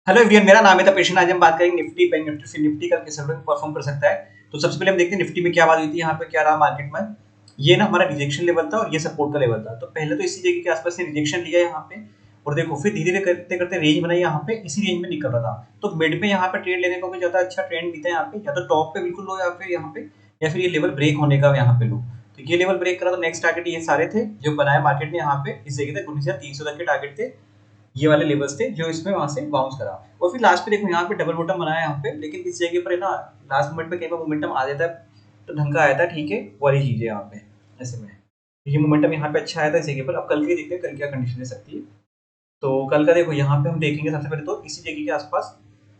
Hello everyone, मेरा नाम है तपेश। आज हम बात करेंगे निफ्टी, बैंक निफ्टी, फिर निफ्टी का किस तरह परफॉर्म कर सकता है। तो सबसे पहले हम देखते हैं निफ्टी में क्या बात हुई थी, यहाँ पे क्या रहा मार्केट में। ये ना हमारा रिजेक्शन लेवल था और ये सपोर्ट का लेवल था। तो पहले तो इसी जगह के आसपास से रिजेक्शन लिया यहाँ पे, और देखो फिर धीरे धीरे करते करते रेंज बनाई यहाँ पे, इसी रेंज में निकल रहा था। तो मिड में यहाँ पे ट्रेड लेने को भी ज्यादा अच्छा ट्रेंड दिखता है यहाँ पे, या तो टॉप पे बिल्कुल लो या फिर यहाँ पे, या फिर ये लेवल ब्रेक होने का यहाँ पे लो। तो ये लेवल ब्रेक करा तो नेक्स्ट टारगेट ये सारे थे जो बनाए मार्केट ने यहाँ पे, इस जगह तक 19,300 तक के टारगेट थे। ये वाले लेवल्स थे जो इसमें वहां से बाउंस करा। और फिर लास्ट पे देखो यहाँ पे डबल बॉटम बनाया यहाँ पे, लेकिन इस जगह पर है ना, लास्ट मोमेंट पे कई बार मोमेंटम आ जाता है तो ढंग का आया था, ठीक है, वाली चीज है यहाँ पे। ऐसे में ये मोमेंटम यहाँ पे अच्छा आया था इस जगह पर। अब कल के देखते हैं कल क्या कंडीशन दे सकती है। तो कल का देखो यहाँ पे हम देखेंगे सबसे पहले तो इसी जगह के आसपास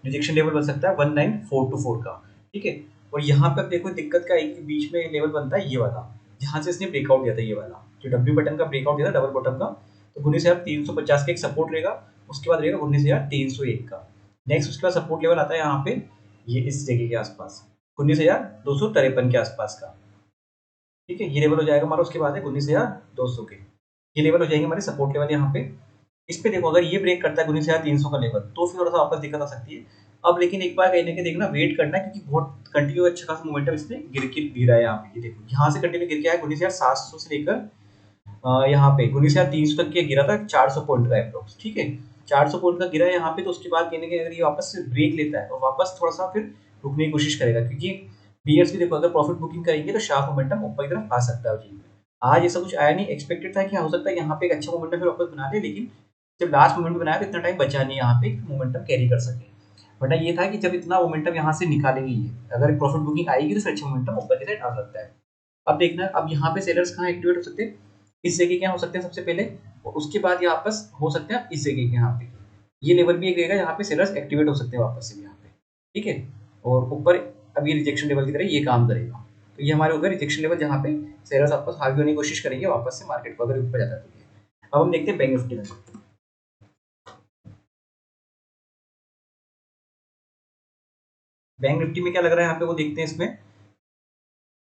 रिजेक्शन लेवल बन सकता है 19424 का, ठीक है। और यहाँ पे अब देखो दिक्कत क्या है कि बीच में लेवल बनता है ये वाला, जहाँ से इसने ब्रेकआउट दिया था, ये वाला जो डब्ल्यू बटन का ब्रेकआउट दिया था डबल बॉटम का। तो 19,350 का एक सपोर्ट रहेगा, उसके बाद रहेगा 19,301 का। नेक्स्ट उसके बाद सपोर्ट लेवल आता है यहाँ पे, ये इस जगह के आसपास 19,253 के आसपास का, ठीक है। ये लेवल हो जाएगा हमारा, उसके बाद है 19,200 के। ये लेवल हो जाएंगे हमारे सपोर्ट लेवल यहाँ पे। इस पे देखो अगर ये ब्रेक करता है 19,300 का लेवल तो फिर थोड़ा सा वापस दिक्कत आ सकती है। अब लेकिन एक बार कहीं ना कहीं देखना वेट करना है, क्योंकि बहुत कंटिन्यू अच्छा खासा मोमेंटम इसने गिर के गिरा है यहाँ पे। ये देखो यहाँ से कंटिन्यू गिर के आया 19,700 से लेकर यहाँ पे 19,300 तक के गिरा था, 400 पॉइंट का अप्रोक्स, ठीक है। 400 पॉइंट का गिरा है यहाँ पे। तो उसके बाद कहने के अगर ये वापस से ब्रेक लेता है और वापस थोड़ा सा फिर रुकने की कोशिश करेगा, क्योंकि बीयर्स भी देखो अगर प्रॉफिट बुकिंग करेंगे तो शार्प मोमेंटम ऊपर की तरफ आ सकता है उस चीज में। आज ऐसा कुछ आया नहीं, एक्सपेक्टेड था कि हो सकता है यहाँ पे एक अच्छा मोमेंटम फिर वापस बना दे, लेकिन जब लास्ट मोमेंट में बनाया तो इतना टाइम बचा नहीं यहाँ पे मोमेंटम कैरी कर सके। वरना ये था कि जब इतना मोमेंटम यहाँ से निकालेगी ये, अगर प्रॉफिट बुकिंग आएगी तो फिर अच्छा मोमेंटम ऊपर की साइड आ सकता है। अब देखना अब यहाँ पे सेलर्स कहाँ एक्टिवेट हो सकते हैं, इस जगह के यहाँ हो सकते हैं सबसे पहले, और उसके बाद ये वापस हो सकते हैं इस जगह के यहाँ पे। ये लेवल भी एक रहेगा यहाँ पे सेलर्स एक्टिवेट हो सकते हैं वापस से यहाँ पे, ठीक है। और ऊपर अब ये रिजेक्शन लेवल की तरह ये काम करेगा। तो ये हमारे हो गए रिजेक्शन लेवल, जहाँ पे सेलर्स वापस हावी होने की कोशिश करेंगे वापस से मार्केट को, अगर ऊपर जाता है तो ये। अब हम देखते हैं बैंक निफ्टी में। बैंक निफ्टी में क्या लग रहा है यहाँ पे वो देखते हैं इसमें।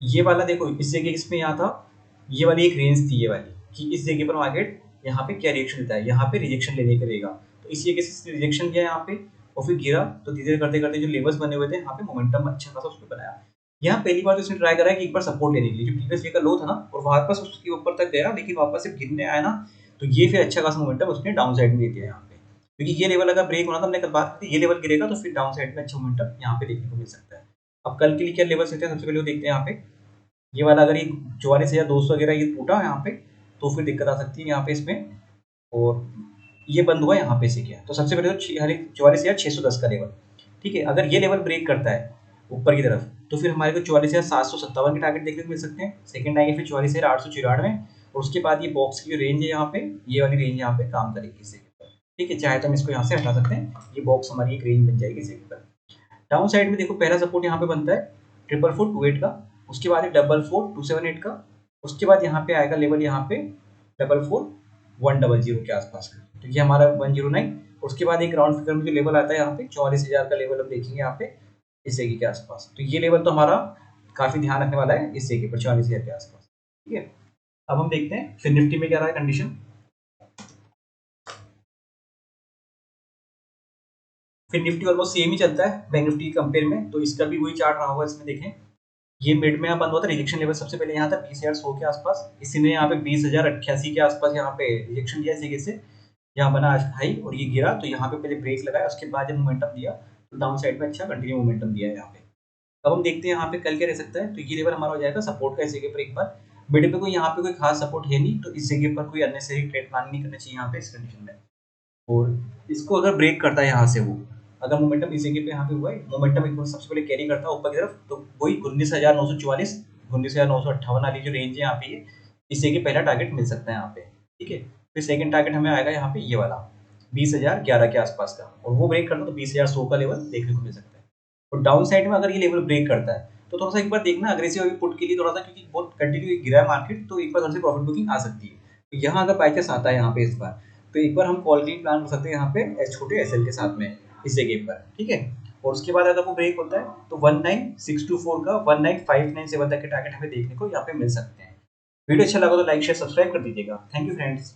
ये वाला देखो इस जगह इसमें यहाँ था, ये वाली एक रेंज थी ये वाली, कि इस जगह पर मार्केट यहाँ पे क्या रिएक्शन देता है, यहाँ पे रिजेक्शन लेने का रहेगा। तो इस जगह से रिजेक्शन किया यहाँ पे और फिर गिरा, तो धीरे धीरे करते करते जो लेवल्स बने हुए थे यहाँ पे मोमेंटम अच्छा खासा उसमें बनाया। यहाँ पहली बार तो इसने ट्राई करा है कि एक बार सपोर्ट लेने के लिए, जो प्रीवियस वे का लो था ना, और वापस उसके ऊपर तक गया, लेकिन वापस से गिरने आया ना, तो ये फिर अच्छा खासा मोमेंटम उसने डाउन साइड में दे दिया यहाँ पे। क्योंकि ये लेवल अगर ब्रेक होना था, हमने कल बात की थी, ये लेवल गिरेगा तो फिर डाउन साइड में अच्छा मोमेंटम यहाँ पे देखने को मिल सकता है। अब कल के लिए क्या लेवल सकते हैं, सबसे पहले वो देखते हैं यहाँ पे। ये वाला अगर ये 44,200 वगैरह ये टूटा यहाँ पे, तो फिर दिक्कत आ सकती है यहाँ पे इसमें। और ये बंद हुआ यहाँ पे से क्या, तो सबसे पहले तो हर एक 44,610 का लेवल, ठीक है। अगर ये लेवल ब्रेक करता है ऊपर की तरफ, तो फिर हमारे को 44,757 के टारगेट देखने को मिल सकते हैं। सेकंड आएंगे फिर 44,894, और उसके बाद ये बॉक्स की जो रेंज है यहाँ पे, ये वाली रेंज यहाँ पे काम करेगी इस जगह पर, ठीक है। चाहे तो हम इसको यहाँ से हटा सकते हैं, ये बॉक्स हमारी एक रेंज बन जाएगी इस जगह पर। डाउन साइड में देखो पहला सपोर्ट यहाँ पे बनता है 44428 का, उसके बाद 44278 का, उसके बाद यहाँ पे आएगा लेवल यहाँ पे 44100 के आसपास का, तो ये हमारा 109। उसके बाद एक राउंड फिगर में जो लेवल आता है यहाँ पे 44,000 का लेवल हम देखेंगे यहाँ पे इस जगह के आसपास। तो ये लेवल तो हमारा काफी ध्यान रखने वाला है इस जगह पर 44,000 के आसपास, ठीक है। अब हम देखते हैं फिर निफ्टी में क्या रहा है कंडीशन। फिर निफ्टी ऑलमोस्ट सेम ही चलता है बैंक निफ्टी कंपेयर में, तो इसका भी वही चार्ट रहा होगा इसमें देखें। ये मिड में यहाँ बंद हुआ था, रिजेक्शन लेवल सबसे पहले यहाँ था 20,100 के आसपास, इसी ने यहाँ पे 20,088 के आसपास यहाँ पे रिजेक्शन दिया इस जगह से। यहाँ बना आज हाई और ये गिरा, तो यहाँ पे पहले ब्रेक लगाया, उसके बाद जब मोमेंटम दिया तो डाउन साइड में अच्छा कंटिन्यू मोमेंटम दिया है यहाँ पे। अब हम देखते हैं यहाँ पे कल क्या रह सकता है। तो ये लेवल हमारा हो जाएगा सपोर्ट का इस जगह पर एक बार। मिड पे कोई यहाँ पे कोई खास सपोर्ट है नहीं, तो इस जगह पर कोई अननेसेसरी ट्रेड प्लान नहीं करना चाहिए यहाँ पे इस कंडीशन में। और इसको अगर ब्रेक करता है यहाँ से वो, अगर मोमेंटम इस जगह पे यहाँ पे हुआ है, मोमेंटम एक बार सबसे पहले कैरी करता है ऊपर की तरफ, तो वही 19,944 19,958 वाली जो रेंज है यहाँ पे, ये इस जगह पहला टारगेट मिल सकता है यहाँ पे, ठीक है। फिर सेकंड टारगेट हमें आएगा यहाँ पे ये वाला 20,011 के आसपास का, और वो ब्रेक करता है तो 20,100 का लेवल देखने को मिल सकता है। और डाउन साइड में अगर ये लेवल ब्रेक करता है तो थोड़ा सा एक बार देखना अग्रेसिव अभी पुट के लिए थोड़ा सा, क्योंकि बहुत कंटिन्यू गिरा है मार्केट, तो एक बार थोड़ी सी प्रॉफिट बुकिंग आ सकती है। तो यहाँ अगर बाई चांस आता है यहाँ पे इस बार, तो एक बार हम कॉल के लिए प्लान कर सकते हैं यहाँ पे छोटे एसएल के साथ में इस जगह पर, ठीक है। और उसके बाद अगर वो ब्रेक होता है तो 19,624 का 19,597 तक के टारगेट हमें देखने को यहाँ पे मिल सकते हैं। वीडियो अच्छा लगा तो लाइक शेयर सब्सक्राइब कर दीजिएगा। Thank you friends.